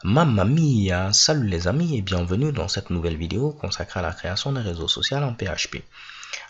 Mamma mia! Salut les amis et bienvenue dans cette nouvelle vidéo consacrée à la création d'un réseau social en PHP.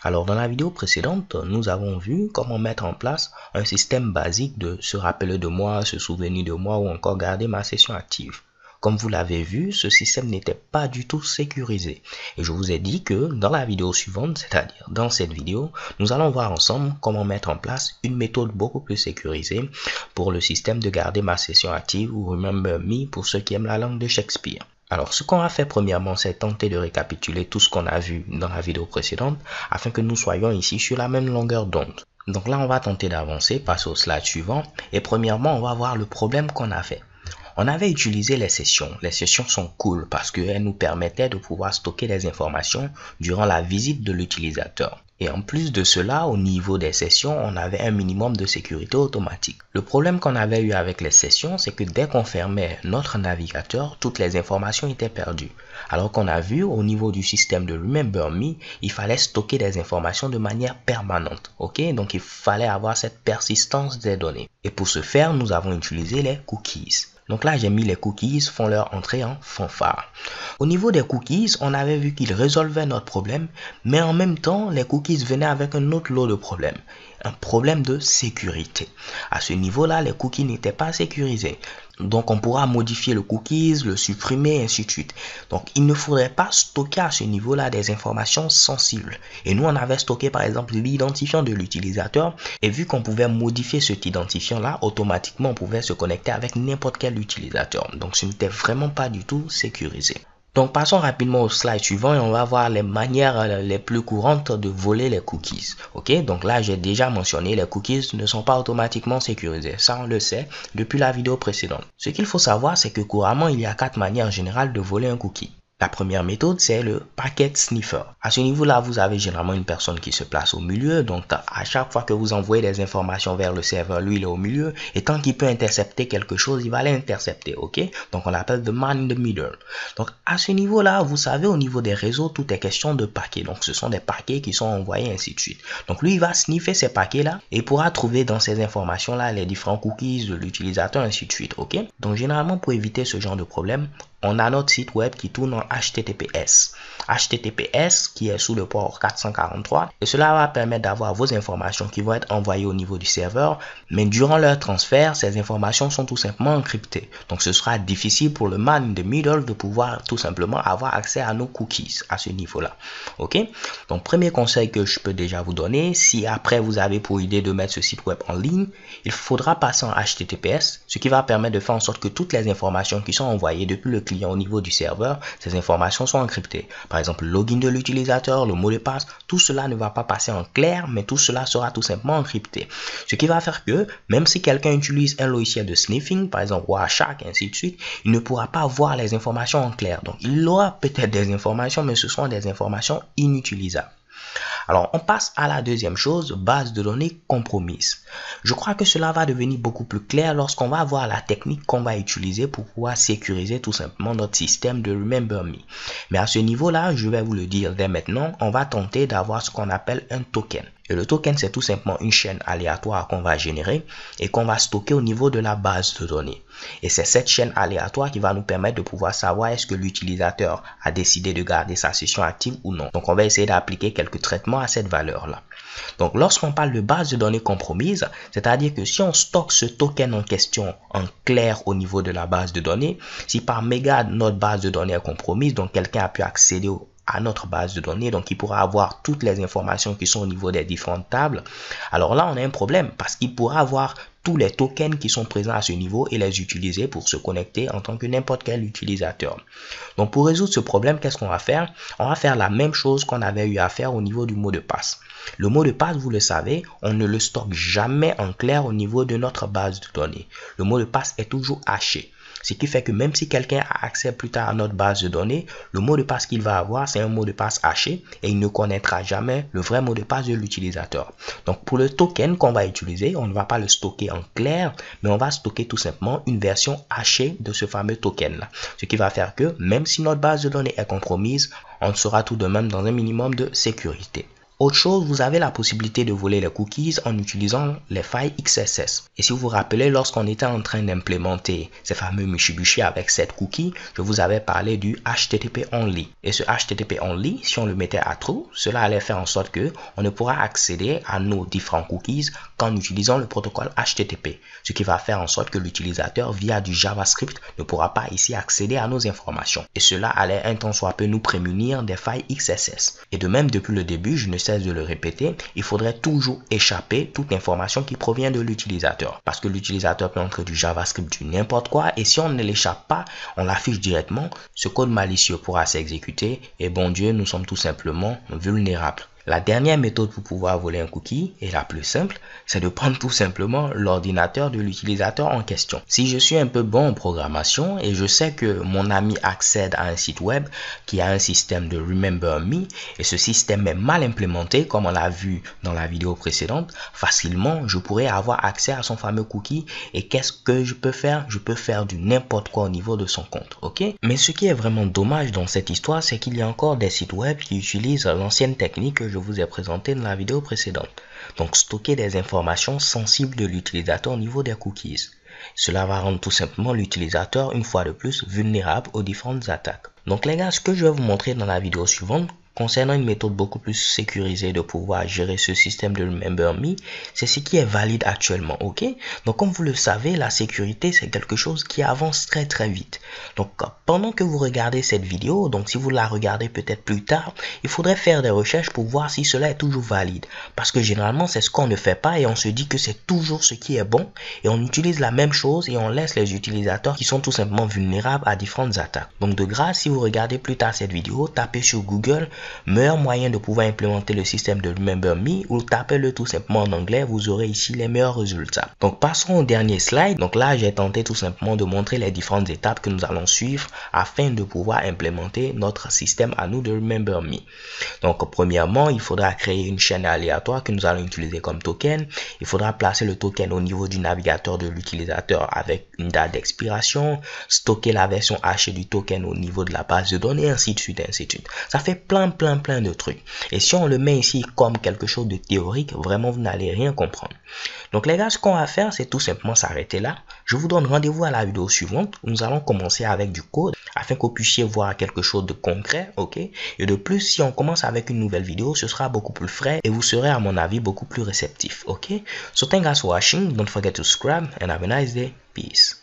Alors dans la vidéo précédente, nous avons vu comment mettre en place un système basique de se rappeler de moi, se souvenir de moi ou encore garder ma session active. Comme vous l'avez vu, ce système n'était pas du tout sécurisé. Et je vous ai dit que dans la vidéo suivante, c'est-à-dire dans cette vidéo, nous allons voir ensemble comment mettre en place une méthode beaucoup plus sécurisée pour le système de garder ma session active ou Remember Me pour ceux qui aiment la langue de Shakespeare. Alors, ce qu'on a fait premièrement, c'est tenter de récapituler tout ce qu'on a vu dans la vidéo précédente afin que nous soyons ici sur la même longueur d'onde. Donc là, on va tenter d'avancer, passer au slide suivant et premièrement, on va voir le problème qu'on a fait. On avait utilisé les sessions. Les sessions sont cool parce qu'elles nous permettaient de pouvoir stocker des informations durant la visite de l'utilisateur. Et en plus de cela, au niveau des sessions, on avait un minimum de sécurité automatique. Le problème qu'on avait eu avec les sessions, c'est que dès qu'on fermait notre navigateur, toutes les informations étaient perdues. Alors qu'on a vu au niveau du système de Remember Me, il fallait stocker des informations de manière permanente. Ok, donc il fallait avoir cette persistance des données. Et pour ce faire, nous avons utilisé les cookies. Donc là, j'ai mis les cookies font leur entrée en fanfare. Au niveau des cookies, on avait vu qu'ils résolvaient notre problème, mais en même temps, les cookies venaient avec un autre lot de problèmes. Un problème de sécurité. À ce niveau-là, les cookies n'étaient pas sécurisés. Donc, on pourra modifier le cookies, le supprimer, et ainsi de suite. Donc, il ne faudrait pas stocker à ce niveau-là des informations sensibles. Et nous, on avait stocké, par exemple, l'identifiant de l'utilisateur. Et vu qu'on pouvait modifier cet identifiant-là, automatiquement, on pouvait se connecter avec n'importe quel utilisateur. Donc, ce n'était vraiment pas du tout sécurisé. Donc, passons rapidement au slide suivant et on va voir les manières les plus courantes de voler les cookies. Ok, donc là, j'ai déjà mentionné, les cookies ne sont pas automatiquement sécurisés. Ça, on le sait depuis la vidéo précédente. Ce qu'il faut savoir, c'est que couramment, il y a 4 manières générales de voler un cookie. La première méthode, c'est le packet sniffer. À ce niveau-là, vous avez généralement une personne qui se place au milieu. Donc, à chaque fois que vous envoyez des informations vers le serveur, lui, il est au milieu. Et tant qu'il peut intercepter quelque chose, il va l'intercepter. OK? Donc, on l'appelle the man in the middle. Donc, à ce niveau-là, vous savez, au niveau des réseaux, tout est question de paquets. Donc, ce sont des paquets qui sont envoyés, ainsi de suite. Donc, lui, il va sniffer ces paquets-là et pourra trouver dans ces informations-là les différents cookies de l'utilisateur, ainsi de suite. OK? Donc, généralement, pour éviter ce genre de problème, on a notre site web qui tourne en HTTPS. HTTPS qui est sous le port 443 et cela va permettre d'avoir vos informations qui vont être envoyées au niveau du serveur, mais durant leur transfert, ces informations sont tout simplement encryptées. Donc ce sera difficile pour le man in the middle de pouvoir tout simplement avoir accès à nos cookies à ce niveau-là. Ok? Donc premier conseil que je peux déjà vous donner, si après vous avez pour idée de mettre ce site web en ligne, il faudra passer en HTTPS, ce qui va permettre de faire en sorte que toutes les informations qui sont envoyées depuis le client au niveau du serveur, ces informations sont encryptées. Par exemple, le login de l'utilisateur, le mot de passe, tout cela ne va pas passer en clair, mais tout cela sera tout simplement encrypté. Ce qui va faire que, même si quelqu'un utilise un logiciel de sniffing, par exemple Wireshark, et ainsi de suite, il ne pourra pas voir les informations en clair. Donc, il aura peut-être des informations, mais ce seront des informations inutilisables. Alors, on passe à la deuxième chose, base de données compromise. Je crois que cela va devenir beaucoup plus clair lorsqu'on va voir la technique qu'on va utiliser pour pouvoir sécuriser tout simplement notre système de Remember Me. Mais à ce niveau-là, je vais vous le dire dès maintenant, on va tenter d'avoir ce qu'on appelle un token. Et le token, c'est tout simplement une chaîne aléatoire qu'on va générer et qu'on va stocker au niveau de la base de données. Et c'est cette chaîne aléatoire qui va nous permettre de pouvoir savoir est-ce que l'utilisateur a décidé de garder sa session active ou non. Donc, on va essayer d'appliquer quelques traitements à cette valeur-là. Donc, lorsqu'on parle de base de données compromise, c'est-à-dire que si on stocke ce token en question en clair au niveau de la base de données, si par mégarde notre base de données est compromise, donc quelqu'un a pu accéder à notre base de données, donc il pourra avoir toutes les informations qui sont au niveau des différentes tables. Alors là, on a un problème parce qu'il pourra avoir tous les tokens qui sont présents à ce niveau et les utiliser pour se connecter en tant que n'importe quel utilisateur. Donc pour résoudre ce problème, qu'est-ce qu'on va faire? On va faire la même chose qu'on avait eu à faire au niveau du mot de passe. Le mot de passe, vous le savez, on ne le stocke jamais en clair au niveau de notre base de données. Le mot de passe est toujours haché. Ce qui fait que même si quelqu'un a accès plus tard à notre base de données, le mot de passe qu'il va avoir, c'est un mot de passe haché et il ne connaîtra jamais le vrai mot de passe de l'utilisateur. Donc pour le token qu'on va utiliser, on ne va pas le stocker en clair, mais on va stocker tout simplement une version hachée de ce fameux token-là. Ce qui va faire que même si notre base de données est compromise, on sera tout de même dans un minimum de sécurité. Autre chose, vous avez la possibilité de voler les cookies en utilisant les failles XSS. Et si vous vous rappelez, lorsqu'on était en train d'implémenter ces fameux Mitsubishi avec 7 cookies, je vous avais parlé du HTTP only. Et ce HTTP only, si on le mettait à true, cela allait faire en sorte que on ne pourra accéder à nos différents cookies qu'en utilisant le protocole HTTP. Ce qui va faire en sorte que l'utilisateur via du JavaScript ne pourra pas ici accéder à nos informations. Et cela allait un tant soit peu nous prémunir des failles XSS. Et de même, depuis le début, je ne cesse de le répéter, il faudrait toujours échapper toute information qui provient de l'utilisateur. Parce que l'utilisateur peut entrer du JavaScript du n'importe quoi et si on ne l'échappe pas, on l'affiche directement, ce code malicieux pourra s'exécuter et bon Dieu, nous sommes tout simplement vulnérables. La dernière méthode pour pouvoir voler un cookie, et la plus simple, c'est de prendre tout simplement l'ordinateur de l'utilisateur en question. Si je suis un peu bon en programmation et je sais que mon ami accède à un site web qui a un système de Remember Me et ce système est mal implémenté comme on l'a vu dans la vidéo précédente, facilement je pourrais avoir accès à son fameux cookie et qu'est-ce que je peux faire? Je peux faire du n'importe quoi au niveau de son compte, ok? Mais ce qui est vraiment dommage dans cette histoire, c'est qu'il y a encore des sites web qui utilisent l'ancienne technique que je vous ai présenté dans la vidéo précédente. Donc stocker des informations sensibles de l'utilisateur au niveau des cookies. Cela va rendre tout simplement l'utilisateur une fois de plus vulnérable aux différentes attaques. Donc les gars, ce que je vais vous montrer dans la vidéo suivante concernant une méthode beaucoup plus sécurisée de pouvoir gérer ce système de Remember Me, c'est ce qui est valide actuellement, ok? Donc comme vous le savez, la sécurité c'est quelque chose qui avance très vite. Donc pendant que vous regardez cette vidéo, donc si vous la regardez peut-être plus tard, il faudrait faire des recherches pour voir si cela est toujours valide. Parce que généralement c'est ce qu'on ne fait pas et on se dit que c'est toujours ce qui est bon et on utilise la même chose et on laisse les utilisateurs qui sont tout simplement vulnérables à différentes attaques. Donc de grâce, si vous regardez plus tard cette vidéo, tapez sur Google meilleur moyen de pouvoir implémenter le système de Remember Me ou tapez-le tout simplement en anglais, vous aurez ici les meilleurs résultats. Donc passons au dernier slide. Donc là j'ai tenté tout simplement de montrer les différentes étapes que nous allons suivre afin de pouvoir implémenter notre système à nous de Remember Me. Donc premièrement, il faudra créer une chaîne aléatoire que nous allons utiliser comme token. Il faudra placer le token au niveau du navigateur de l'utilisateur avec une date d'expiration, stocker la version hachée du token au niveau de la base de données, ainsi de suite, ainsi de suite. Ça fait plein de trucs. Et si on le met ici comme quelque chose de théorique, vraiment vous n'allez rien comprendre. Donc les gars, ce qu'on va faire, c'est tout simplement s'arrêter là. Je vous donne rendez-vous à la vidéo suivante où nous allons commencer avec du code afin que vous puissiez voir quelque chose de concret, ok? Et de plus, si on commence avec une nouvelle vidéo, ce sera beaucoup plus frais et vous serez à mon avis beaucoup plus réceptif, ok? So thanks for watching, don't forget to subscribe and have a nice day. Peace.